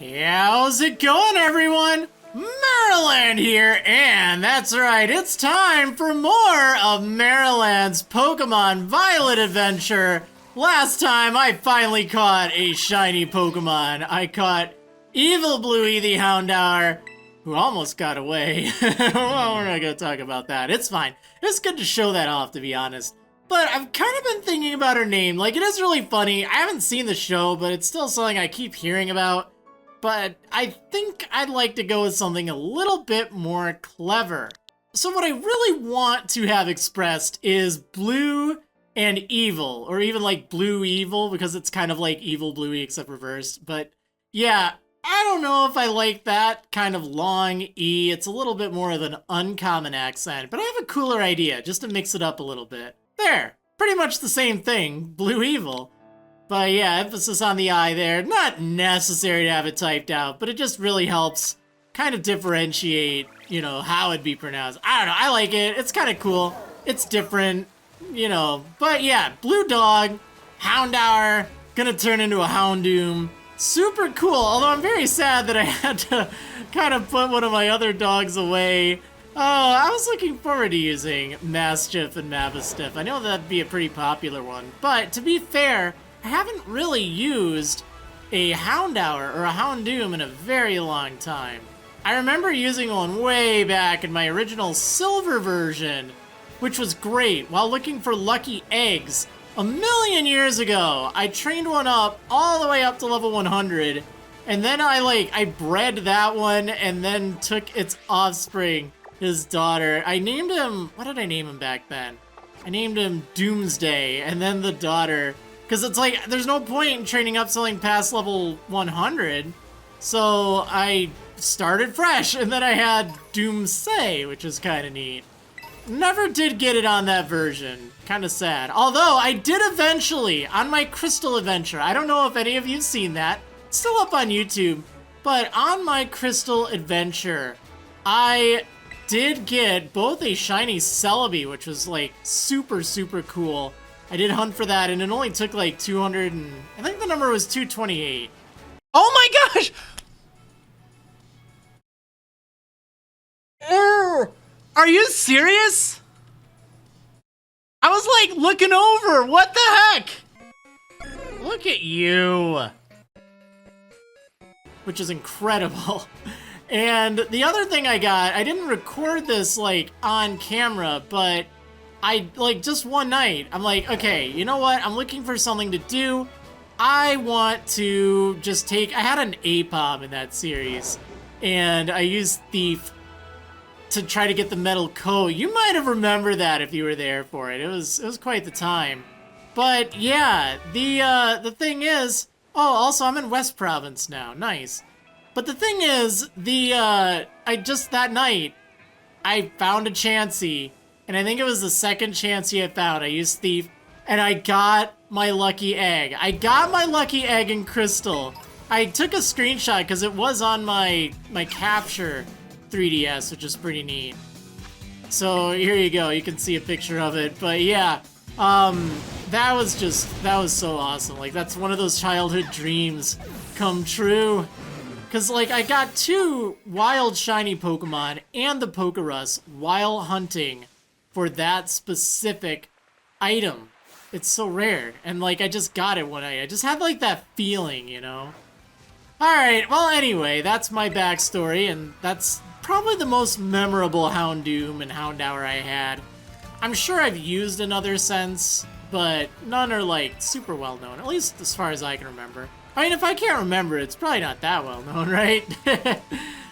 How's it going, everyone? Maryland here, and that's right, it's time for more of Maryland's Pokemon Violet adventure. Last time, I finally caught a shiny Pokemon. I caught Evil Bluey the Houndour, who almost got away. Well, we're not gonna talk about that. It's fine. It's good to show that off, to be honest. But I've kind of been thinking about her name. Like, it is really funny. I haven't seen the show, but it's still something I keep hearing about. But I think I'd like to go with something a little bit more clever. So what I really want to have expressed is Blue and Evil, or even like Blue Evil, because it's kind of like Evil Bluey except reversed. But yeah, I don't know if I like that kind of long E. It's a little bit more of an uncommon accent, but I have a cooler idea just to mix it up a little bit. There, pretty much the same thing, Blue Evil. But yeah, emphasis on the I there. Not necessary to have it typed out, but it just really helps kind of differentiate, you know, how it'd be pronounced. I don't know, I like it. It's kind of cool. It's different, you know. But yeah, Blue Dog, Houndour, gonna turn into a Houndoom. Super cool, although I'm very sad that I had to kind of put one of my other dogs away. Oh, I was looking forward to using Mastiff and Mavistiff. I know that'd be a pretty popular one, but to be fair, I haven't really used a Houndour or a Houndoom in a very long time. I remember using one way back in my original silver version, which was great, while looking for lucky eggs. A million years ago, I trained one up all the way up to level 100, and then I bred that one and then took its offspring, his daughter. I named him, what did I name him back then? I named him Doomsday, and then the daughter. Because it's like, there's no point in training up something past level 100. So I started fresh, and then I had Doomsday, which is kind of neat. Never did get it on that version. Kind of sad. Although, I did eventually, on my Crystal adventure. I don't know if any of you have seen that. It's still up on YouTube. But on my Crystal adventure, I did get both a shiny Celebi, which was like super, super cool. I did hunt for that, and it only took like 200 and... I think the number was 228. Oh my gosh! Are you serious? I was like looking over. What the heck? Look at you. Which is incredible. And the other thing I got, I didn't record this like on camera, but I, like, just one night, I'm like, okay, you know what? I'm looking for something to do. I want to just take... I had an APOM in that series, and I used Thief to try to get the metal coat. You might have remembered that if you were there for it. It was quite the time. But yeah, the thing is... Oh, also, I'm in West Province now. Nice. But the thing is, that night, I found a Chansey. And I think it was the second Chansey I found. I used Thief, and I got my lucky egg. I got my lucky egg in Crystal. I took a screenshot because it was on my Capture 3DS, which is pretty neat. So here you go. You can see a picture of it. But yeah, that was so awesome. Like, that's one of those childhood dreams come true. Because, like, I got 2 wild shiny Pokemon and the Pokerus while hunting for that specific item. It's so rare. And, like, I just got it one night. I just had, like, that feeling, you know? Alright, well, anyway, that's my backstory, and that's probably the most memorable Houndoom and Houndour I had. I'm sure I've used another since, but none are, like, super well known, at least as far as I can remember. I mean, if I can't remember, it's probably not that well known, right?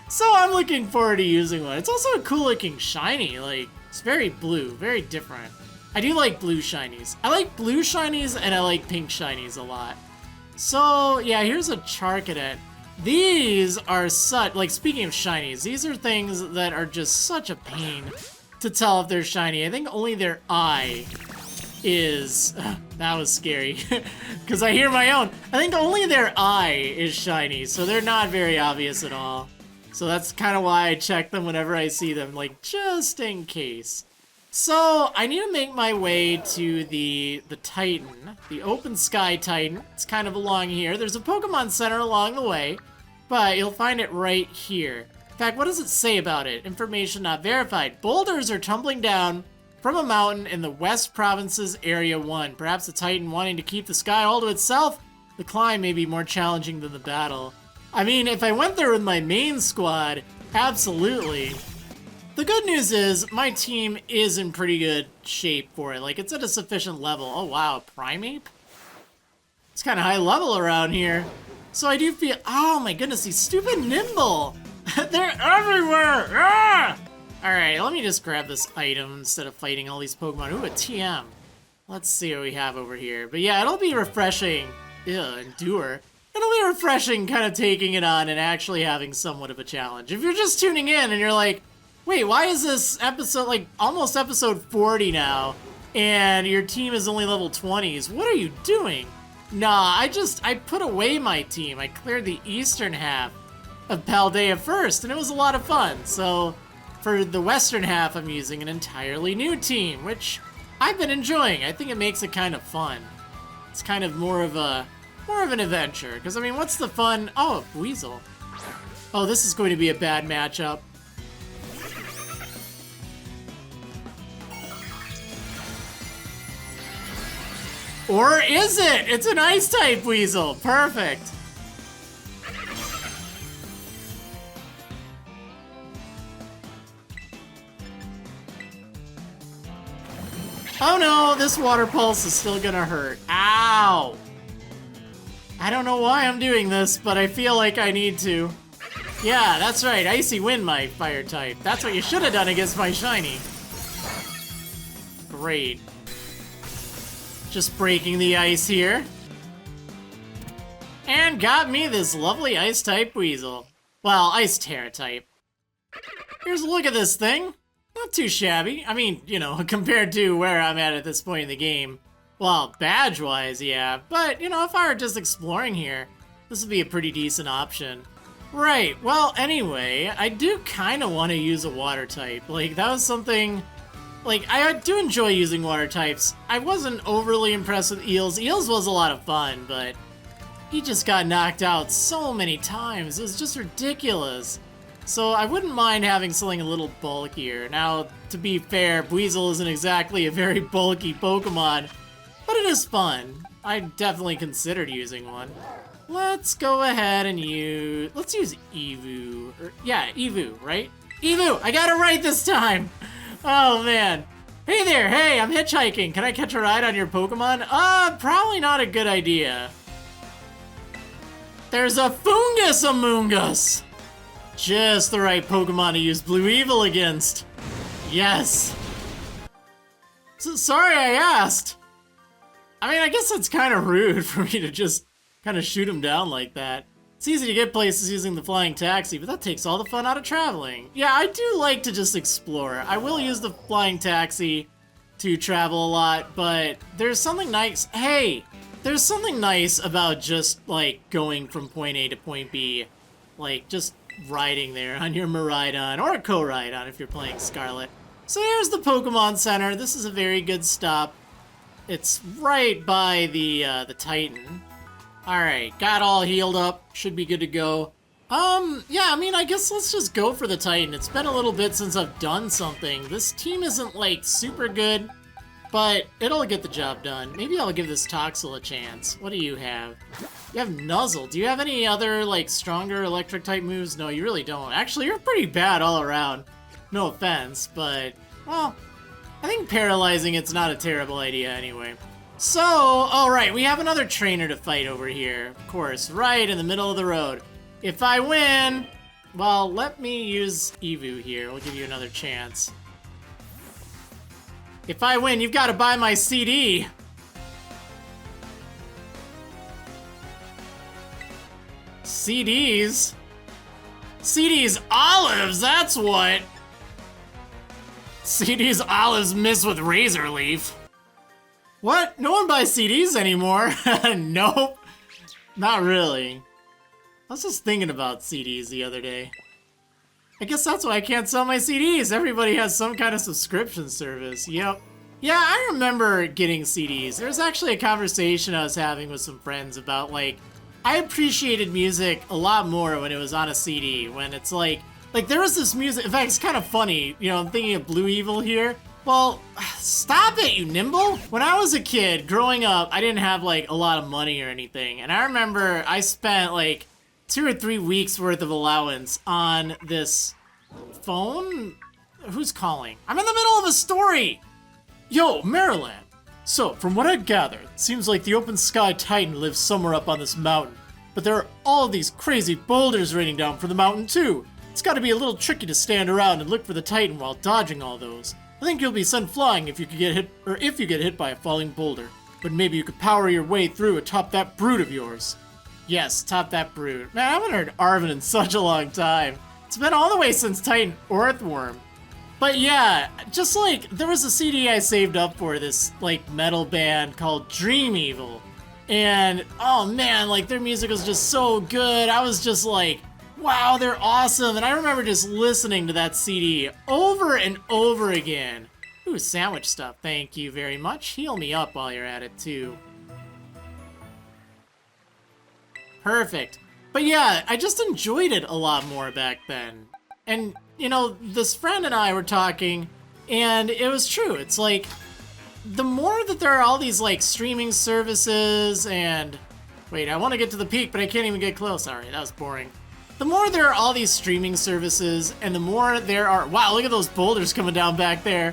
So I'm looking forward to using one. It's also a cool looking shiny, like, it's very blue, very different. I do like blue shinies. I like blue shinies and I like pink shinies a lot. So yeah, here's a Charcadet. These are such, like, speaking of shinies, these are things that are just such a pain to tell if they're shiny. I think only their eye is, that was scary, because I hear my own. I think only their eye is shiny, so they're not very obvious at all. So that's kind of why I check them whenever I see them, like, just in case. So I need to make my way to the Titan, the Open Sky Titan. It's kind of along here. There's a Pokemon Center along the way, but you'll find it right here. In fact, what does it say about it? Information not verified. Boulders are tumbling down from a mountain in the West Province's Area 1. Perhaps the Titan wanting to keep the sky all to itself? The climb may be more challenging than the battle. I mean, if I went there with my main squad, absolutely. The good news is, my team is in pretty good shape for it. Like, it's at a sufficient level. Oh wow, Primeape? It's kind of high level around here. So I do feel, oh my goodness, he's stupid nimble. They're everywhere! Ah! Alright, let me just grab this item instead of fighting all these Pokemon. Ooh, a TM. Let's see what we have over here. But yeah, it'll be refreshing. Endure. It'll be refreshing kind of taking it on and actually having somewhat of a challenge. If you're just tuning in and you're like, wait, why is this episode, like, almost episode 40 now, and your team is only level 20s? What are you doing? Nah, I put away my team. I cleared the eastern half of Paldea first, and it was a lot of fun. So, for the western half, I'm using an entirely new team, which I've been enjoying. I think it makes it kind of fun. It's kind of more of an adventure. Because, I mean, what's the fun? Oh, Buizel. Oh, this is going to be a bad matchup. Or is it? It's an Ice-type Buizel. Perfect. Oh no, this water pulse is still gonna hurt. Ow! I don't know why I'm doing this, but I feel like I need to. Yeah, that's right, Icy Wind, my fire type. That's what you should have done against my shiny. Great. Just breaking the ice here. And got me this lovely Ice-type Buizel. Well, Ice Tera type. Here's a look at this thing. Not too shabby. I mean, you know, compared to where I'm at this point in the game. Well, badge-wise, yeah. But, you know, if I were just exploring here, this would be a pretty decent option. Right, well, anyway, I do kind of want to use a water type. Like, that was something... Like, I do enjoy using water types. I wasn't overly impressed with Eels. Eels was a lot of fun, but he just got knocked out so many times. It was just ridiculous. So I wouldn't mind having something a little bulkier. Now, to be fair, Buizel isn't exactly a very bulky Pokemon, but it is fun. I definitely considered using one. Let's go ahead and let's use Eevee. Yeah, Eevee, right? Eevee! I got it right this time! Oh, man. Hey there, hey, I'm hitchhiking. Can I catch a ride on your Pokemon? Probably not a good idea. There's a Fungus among us! Just the right Pokemon to use Blue Evil against. Yes. Sorry I asked. I mean, I guess it's kind of rude for me to just kind of shoot him down like that. It's easy to get places using the flying taxi, but that takes all the fun out of traveling. Yeah, I do like to just explore. I will use the flying taxi to travel a lot, but there's something nice. Hey, there's something nice about just, like, going from point A to point B. Like, just riding there on your Miraidon, or a Co-Rhydon if you're playing Scarlet. So here's the Pokemon Center. This is a very good stop. It's right by the Titan. Alright, got all healed up. Should be good to go. Yeah, I mean, I guess let's just go for the Titan. It's been a little bit since I've done something. This team isn't, like, super good, but it'll get the job done. Maybe I'll give this Toxel a chance. What do you have? You have Nuzzle. Do you have any other, like, stronger electric-type moves? No, you really don't. Actually, you're pretty bad all around. No offense, but, well, I think paralyzing it's not a terrible idea anyway. So, alright, we have another trainer to fight over here. Of course, right in the middle of the road. If I win, well, let me use Eevee here. We'll give you another chance. If I win, you've got to buy my CD. CDs? CDs olives, that's what! CDs olives mixed with razor leaf. What? No one buys CDs anymore? Nope. Not really. I was just thinking about CDs the other day. I guess that's why I can't sell my CDs. Everybody has some kind of subscription service. Yep. Yeah, I remember getting CDs. There was actually a conversation I was having with some friends about, like, I appreciated music a lot more when it was on a CD, when it's like there was this music, in fact, it's kind of funny, you know, I'm thinking of Blue Evil here. Well, stop it, you nimble! When I was a kid, growing up, I didn't have, like, a lot of money or anything, and I remember I spent, like, 2 or 3 weeks worth of allowance on this phone? Who's calling? I'm in the middle of a story! Yo, Maryland! So, from what I gathered, it seems like the Open Sky Titan lives somewhere up on this mountain, but there are all these crazy boulders raining down from the mountain, too. It's gotta be a little tricky to stand around and look for the Titan while dodging all those. I think you'll be sent flying if you get hit by a falling boulder. But maybe you could power your way through atop that brood of yours. Yes, top that brood. Man, I haven't heard Arven in such a long time. It's been all the way since Titan Earthworm. But yeah, just like, there was a CD I saved up for this, like, metal band called Dream Evil. And, oh man, like, their music was just so good. I was just like, wow, they're awesome. And I remember just listening to that CD over and over again. Ooh, sandwich stuff. Thank you very much. Heal me up while you're at it, too. Perfect. But yeah, I just enjoyed it a lot more back then. And, you know, this friend and I were talking, and it was true. It's like, the more that there are all these, like, streaming services and... Wait, I want to get to the peak, but I can't even get close. Sorry, that was boring. The more there are all these streaming services, and the more there are... Wow, look at those boulders coming down back there.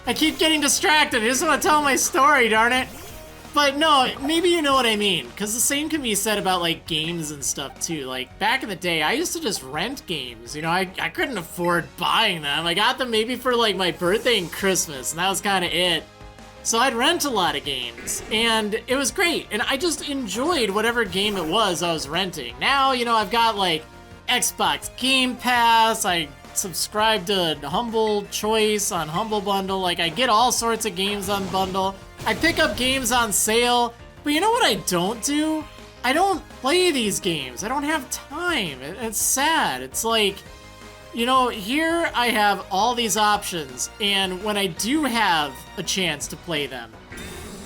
I keep getting distracted. I just want to tell my story, darn it. But no, maybe you know what I mean. Because the same can be said about, like, games and stuff, too. Like, back in the day, I used to just rent games. You know, I couldn't afford buying them. I got them maybe for, like, my birthday and Christmas, and that was kind of it. So I'd rent a lot of games, and it was great. And I just enjoyed whatever game it was I was renting. Now, you know, I've got, like, Xbox Game Pass, I subscribe to Humble Choice on Humble Bundle, like I get all sorts of games on bundle. I pick up games on sale, but you know what I don't do? I don't play these games. I don't have time. It's sad. It's like, you know, here I have all these options, and when I do have a chance to play them,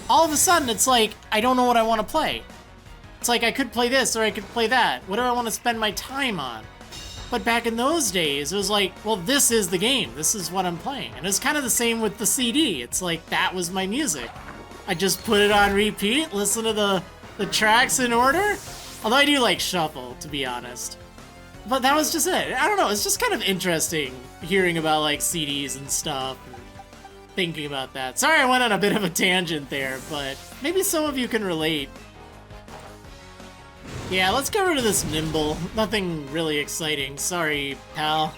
all of a sudden it's like, I don't know what I want to play. It's like I could play this or I could play that. What do I want to spend my time on? But back in those days, it was like, well, this is the game. This is what I'm playing. And it was kind of the same with the CD. It's like, that was my music. I just put it on repeat, listen to the tracks in order. Although I do like shuffle, to be honest. But that was just it. I don't know, it's just kind of interesting hearing about like CDs and stuff. And thinking about that. Sorry I went on a bit of a tangent there, but maybe some of you can relate. Yeah, let's get rid of this Nimble. Nothing really exciting. Sorry, pal.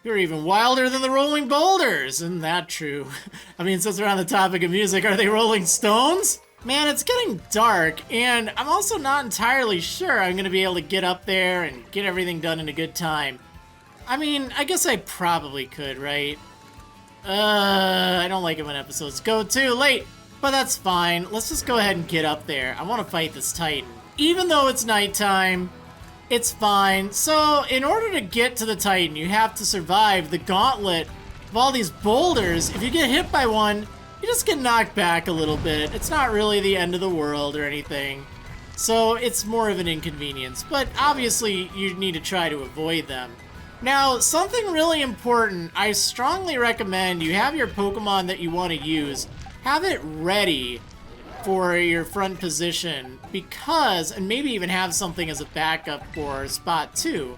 You're even wilder than the rolling boulders. Isn't that true? I mean, since we're on the topic of music, are they rolling stones? Man, it's getting dark, and I'm also not entirely sure I'm gonna be able to get up there and get everything done in a good time. I mean, I guess I probably could, right? I don't like it when episodes go too late, but that's fine. Let's just go ahead and get up there. I want to fight this Titan. Even though it's nighttime, it's fine. So, in order to get to the Titan, you have to survive the gauntlet of all these boulders. If you get hit by one, you just get knocked back a little bit. It's not really the end of the world or anything. So, it's more of an inconvenience. But obviously, you need to try to avoid them. Now, something really important, I strongly recommend you have your Pokemon that you want to use, have it ready for your front position, because, and maybe even have something as a backup for spot 2,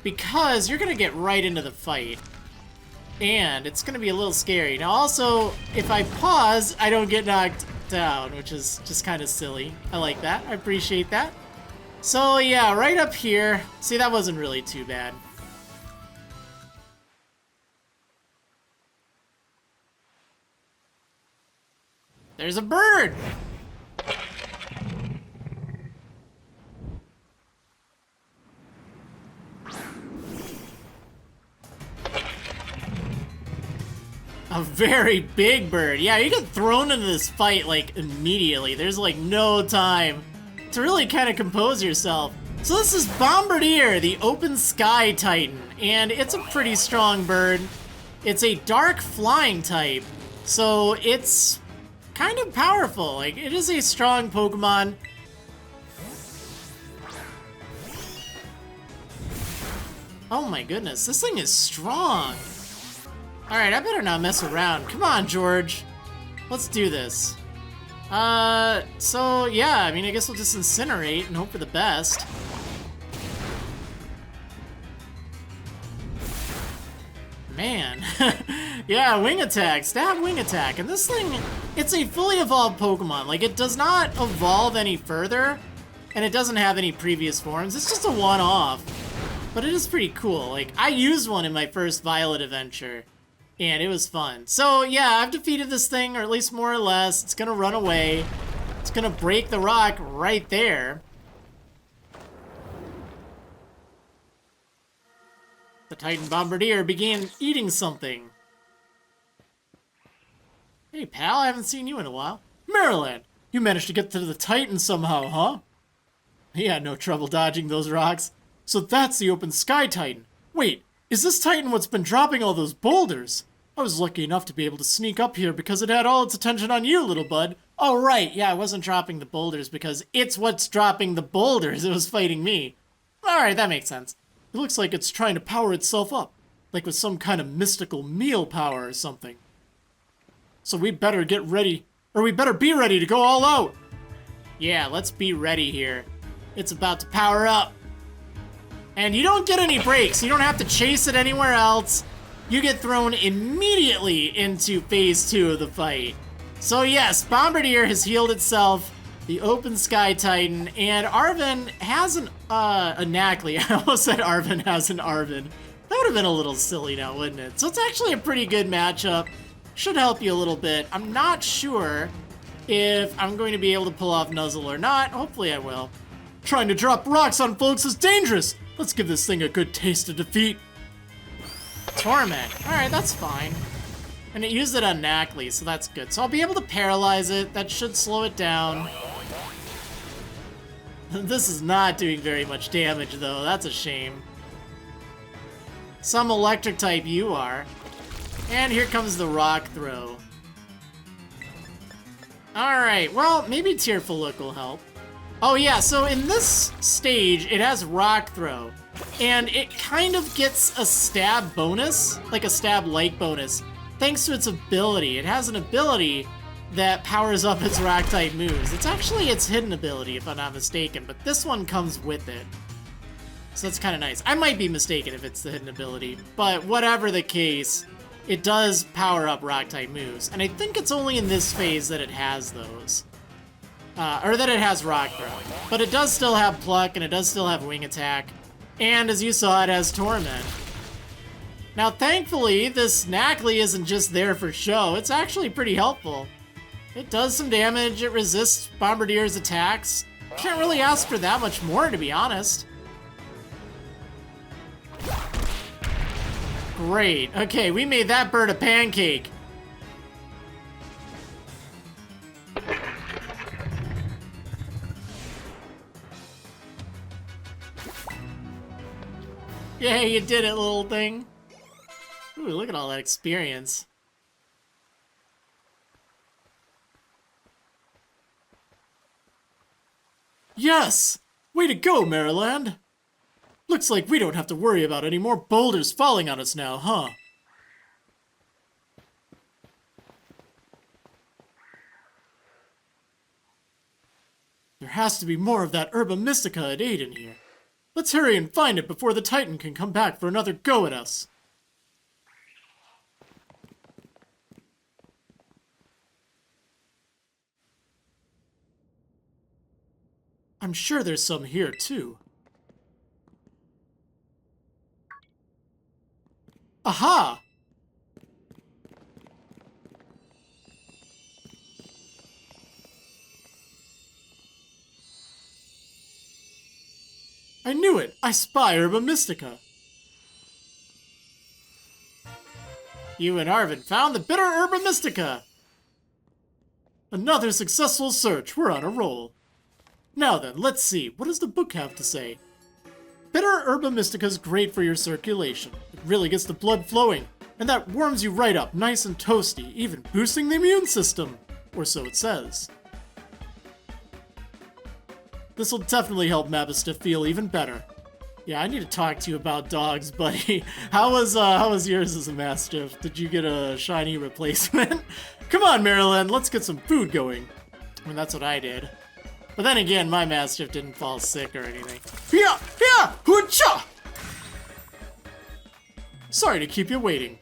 because you're going to get right into the fight, and it's going to be a little scary. Now also, if I pause, I don't get knocked down, which is just kind of silly. I like that. I appreciate that. So yeah, right up here. See, that wasn't really too bad. There's a bird! A very big bird. Yeah, you get thrown into this fight, like, immediately. There's, like, no time to really kind of compose yourself. So this is Bombirdier, the Open Sky Titan, and it's a pretty strong bird. It's a dark flying type, so it's kind of powerful. Like, it is a strong Pokemon. Oh my goodness, this thing is strong. Alright, I better not mess around. Come on, George. Let's do this. So yeah, I mean, I guess we'll just incinerate and hope for the best. Man. Yeah, wing attack, stab wing attack. And this thing, it's a fully evolved Pokemon. Like, it does not evolve any further, and it doesn't have any previous forms. It's just a one-off. But it is pretty cool. Like, I used one in my first Violet adventure, and it was fun. So yeah, I've defeated this thing, or at least more or less. It's gonna run away. It's gonna break the rock right there. The Titan Bombardier began eating something. Hey pal, I haven't seen you in a while. Maryland, you managed to get to the Titan somehow, huh? He had no trouble dodging those rocks. So that's the open sky Titan. Wait, is this Titan what's been dropping all those boulders? I was lucky enough to be able to sneak up here because it had all its attention on you, little bud. Oh right, yeah, I wasn't dropping the boulders because it's what's dropping the boulders. It was fighting me. Alright, that makes sense. It looks like it's trying to power itself up, like with some kind of mystical meal power or something. So we better get ready, or we better be ready to go all out. Yeah, let's be ready here. It's about to power up. And you don't get any breaks. You don't have to chase it anywhere else. You get thrown immediately into phase 2 of the fight. So yes, Bombirdier has healed itself. The Open Sky Titan, and Arven has a Knackley. I almost said Arven has an Arven. That would have been a little silly now, wouldn't it? So it's actually a pretty good matchup. Should help you a little bit. I'm not sure if I'm going to be able to pull off Nuzzle or not. Hopefully I will. Trying to drop rocks on folks is dangerous. Let's give this thing a good taste of defeat. Torment. Alright, that's fine. And it used it on Knackley, so that's good. So I'll be able to paralyze it. That should slow it down. This is not doing very much damage, though. That's a shame. Some electric type you are. And here comes the rock throw. Alright, well, maybe Tearful Look will help. Oh yeah, so in this stage, it has rock throw. And it kind of gets a stab bonus, like a stab-like bonus, thanks to its ability. It has an ability that powers up its rock-type moves. It's actually its hidden ability, if I'm not mistaken, but this one comes with it. So that's kind of nice. I might be mistaken if it's the hidden ability, but whatever the case, it does power up rock-type moves. And I think it's only in this phase that it has those. Or that it has rock throw. But it does still have pluck, and it does still have wing attack. And as you saw, it has torment. Now, thankfully, this Knackley isn't just there for show. It's actually pretty helpful. It does some damage, it resists Bombardier's attacks. Can't really ask for that much more, to be honest. Great. Okay, we made that bird a pancake. Yay, you did it, little thing. Ooh, look at all that experience. Yes! Way to go, Maryland! Looks like we don't have to worry about any more boulders falling on us now, huh? There has to be more of that Herba Mystica at 8 in here. Let's hurry and find it before the Titan can come back for another go at us. I'm sure there's some here, too. Aha! I knew it! I spy Herba Mystica! You and Arven found the bitter Herba Mystica! Another successful search. We're on a roll. Now then, let's see. What does the book have to say? Bitter Herba Mystica is great for your circulation. It really gets the blood flowing, and that warms you right up nice and toasty, even boosting the immune system. Or so it says. This will definitely help Mabista feel even better. Yeah, I need to talk to you about dogs, buddy. How was yours as a Mastiff? Did you get a shiny replacement? Come on, Maryland, let's get some food going. I mean, that's what I did. But then again, my Mastiff didn't fall sick or anything. Yeah, hoocha! Sorry to keep you waiting.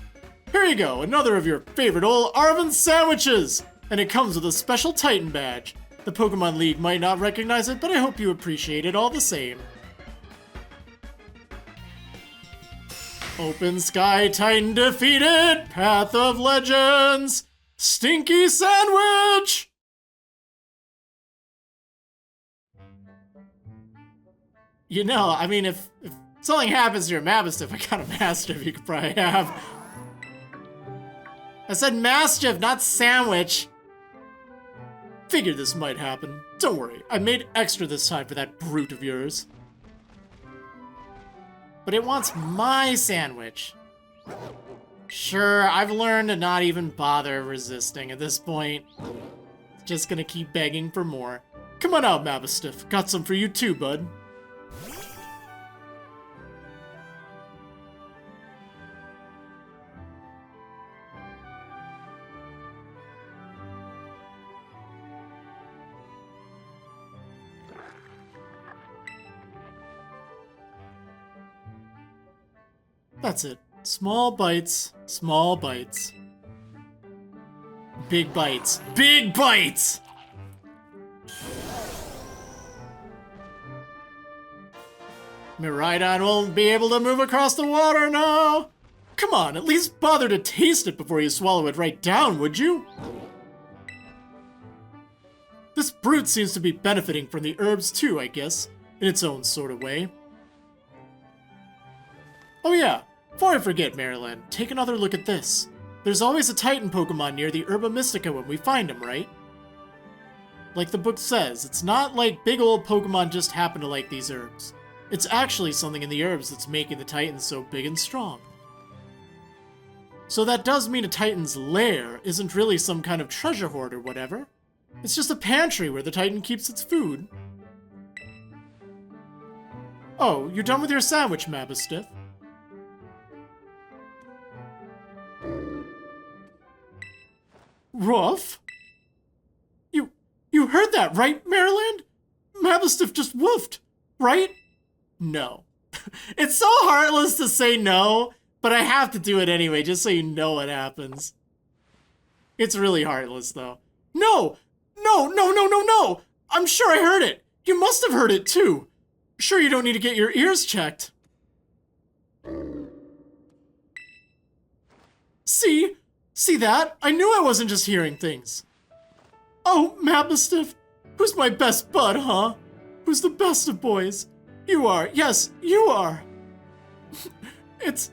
Here you go, another of your favorite old Arven sandwiches! And it comes with a special Titan badge. The Pokemon League might not recognize it, but I hope you appreciate it all the same. Open Sky Titan defeated! Path of Legends! Stinky Sandwich! You know, I mean, if something happens to your Mastiff, I got a Mastiff you could probably have. I said Mastiff, not sandwich. Figured this might happen. Don't worry, I made extra this time for that brute of yours. But it wants my sandwich. Sure, I've learned to not even bother resisting at this point. Just gonna keep begging for more. Come on out, Mastiff. Got some for you too, bud. That's it. Small bites, small bites. Big bites, big bites! Miraidon won't be able to move across the water now! Come on, at least bother to taste it before you swallow it right down, would you? This brute seems to be benefiting from the herbs too, I guess, in its own sort of way. Oh yeah, before I forget, Maryland, take another look at this. There's always a Titan Pokemon near the Herba Mystica when we find him, right? Like the book says, it's not like big old Pokemon just happen to like these herbs. It's actually something in the herbs that's making the Titans so big and strong. So that does mean a Titan's lair isn't really some kind of treasure hoard or whatever. It's just a pantry where the Titan keeps its food. Oh, you're done with your sandwich, Mastiff? Ruff? You heard that, right, Maryland? Mastiff just woofed, right? No. It's so heartless to say no, but I have to do it anyway, just so you know what happens. It's really heartless, though. No! No! I'm sure I heard it! You must have heard it, too! Sure you don't need to get your ears checked. See? See that? I knew I wasn't just hearing things. Oh, Mastiff, who's my best bud, huh? Who's the best of boys? You are, yes, you are. It's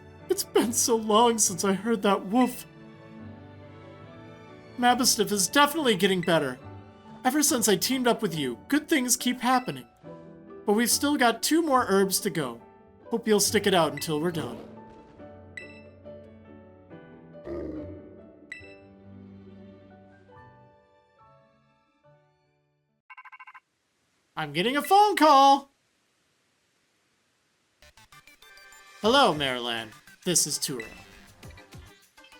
been so long since I heard that woof. Mastiff is definitely getting better. Ever since I teamed up with you, good things keep happening. But we've still got 2 more herbs to go. Hope you'll stick it out until we're done. I'm getting a phone call! Hello, Maryland. This is Tera.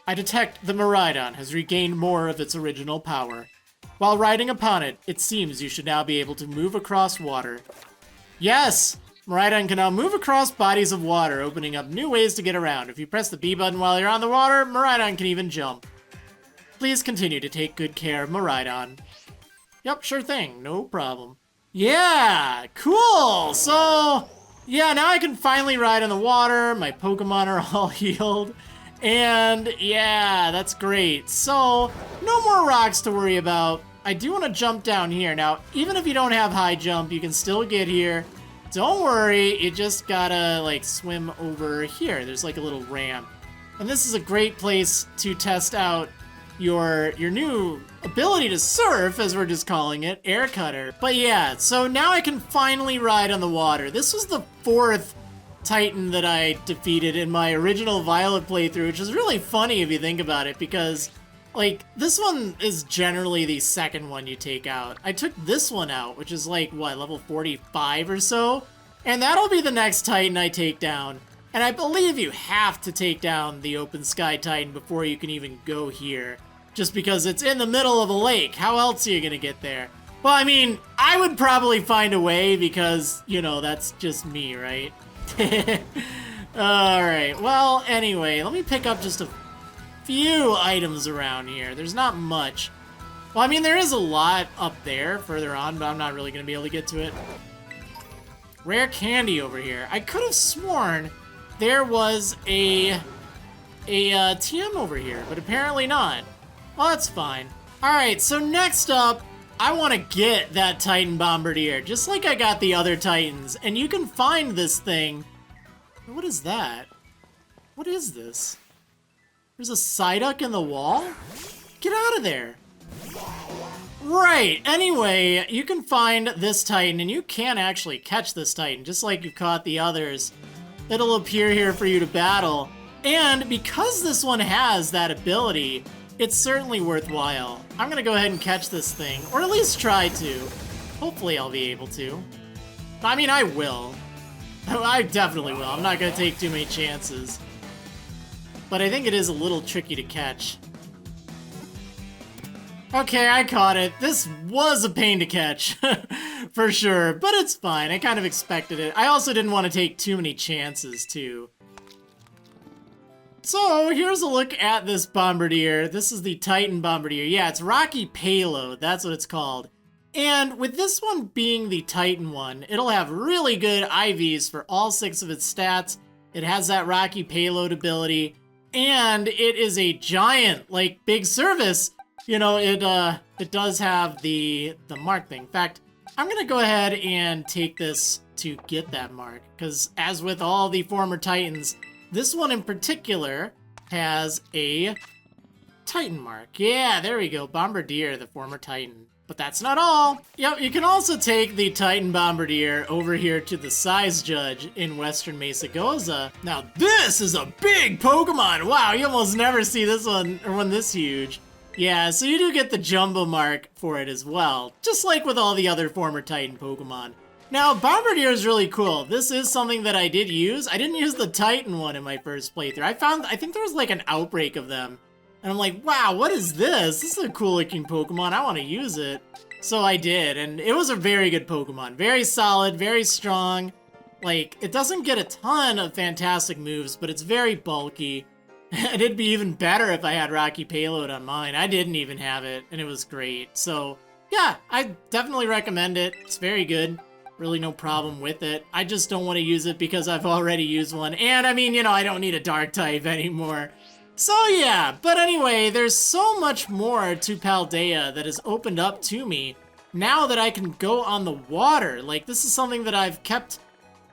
I detect the Miraidon has regained more of its original power. While riding upon it, it seems you should now be able to move across water. Yes! Miraidon can now move across bodies of water, opening up new ways to get around. If you press the B button while you're on the water, Miraidon can even jump. Please continue to take good care of Miraidon. Yep, sure thing. No problem. Yeah, cool. So, yeah, now I can finally ride on the water. My Pokemon are all healed. And yeah, that's great. So, no more rocks to worry about. I do want to jump down here. Now, even if you don't have high jump, you can still get here. Don't worry, you just gotta, like, swim over here. There's, like, a little ramp. And this is a great place to test out your new ability to surf, as we're just calling it, Air Cutter. But yeah, so now I can finally ride on the water. This was the 4th Titan that I defeated in my original Violet playthrough, which is really funny if you think about it, because, like, this one is generally the 2nd one you take out. I took this one out, which is like, what, level 45 or so? And that'll be the next Titan I take down. And I believe you have to take down the Open Sky Titan before you can even go here. Just because it's in the middle of a lake. How else are you gonna get there? Well, I mean, I would probably find a way because, you know, that's just me, right? Alright, well, anyway, let me pick up just a few items around here. There's not much. Well, I mean, there is a lot up there further on, but I'm not really gonna be able to get to it. Rare candy over here. I could have sworn there was a TM over here, but apparently not. Well, that's fine. Alright, so next up, I want to get that Titan Bombirdier, just like I got the other Titans. And you can find this thing. What is that? What is this? There's a Psyduck in the wall? Get out of there. Right, anyway, you can find this Titan, and you can actually catch this Titan, just like you caught the others. It'll appear here for you to battle. And because this one has that ability, it's certainly worthwhile. I'm gonna go ahead and catch this thing, or at least try to. Hopefully I'll be able to. I mean, I will. I definitely will. I'm not gonna take too many chances. But I think it is a little tricky to catch. Okay, I caught it. This was a pain to catch, for sure, but it's fine. I kind of expected it. I also didn't want to take too many chances, too. So, here's a look at this Bombirdier. This is the Titan Bombirdier. Yeah, it's Rocky Payload. That's what it's called. And with this one being the Titan one, it'll have really good IVs for all 6 of its stats. It has that Rocky Payload ability. And it is a giant, like, big service. You know, it does have the mark thing. In fact, I'm going to go ahead and take this to get that mark. Because as with all the former Titans, this one in particular has a Titan mark. Yeah, there we go. Bombirdier, the former Titan. But that's not all. Yep, you can also take the Titan Bombirdier over here to the size judge in Western Mesa Goza. Now, this is a big Pokemon. Wow, you almost never see this one this huge. Yeah, so you do get the jumbo mark for it as well, just like with all the other former Titan Pokemon. Now, Bombirdier is really cool. This is something that I did use. I didn't use the Titan one in my first playthrough. I think there was like an outbreak of them. And I'm like, wow, what is this? This is a cool looking Pokemon. I want to use it. So I did, and it was a very good Pokemon. Very solid, very strong. Like, it doesn't get a ton of fantastic moves, but it's very bulky. And it'd be even better if I had Rocky Payload on mine. I didn't even have it, and it was great. So, yeah, I definitely recommend it. It's very good. Really no problem with it. I just don't want to use it because I've already used one. And, I mean, you know, I don't need a Dark type anymore. So, yeah. But anyway, there's so much more to Paldea that has opened up to me now that I can go on the water. Like, this is something that I've kept,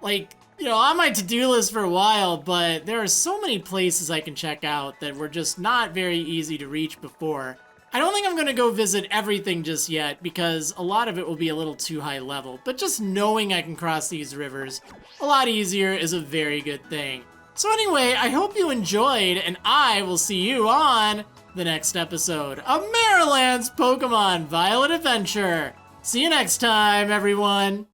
like, you know, on my to-do list for a while, but there are so many places I can check out that were just not very easy to reach before. I don't think I'm going to go visit everything just yet because a lot of it will be a little too high level, but just knowing I can cross these rivers a lot easier is a very good thing. So anyway, I hope you enjoyed, and I will see you on the next episode of Maryland's Pokemon Violet Adventure. See you next time, everyone!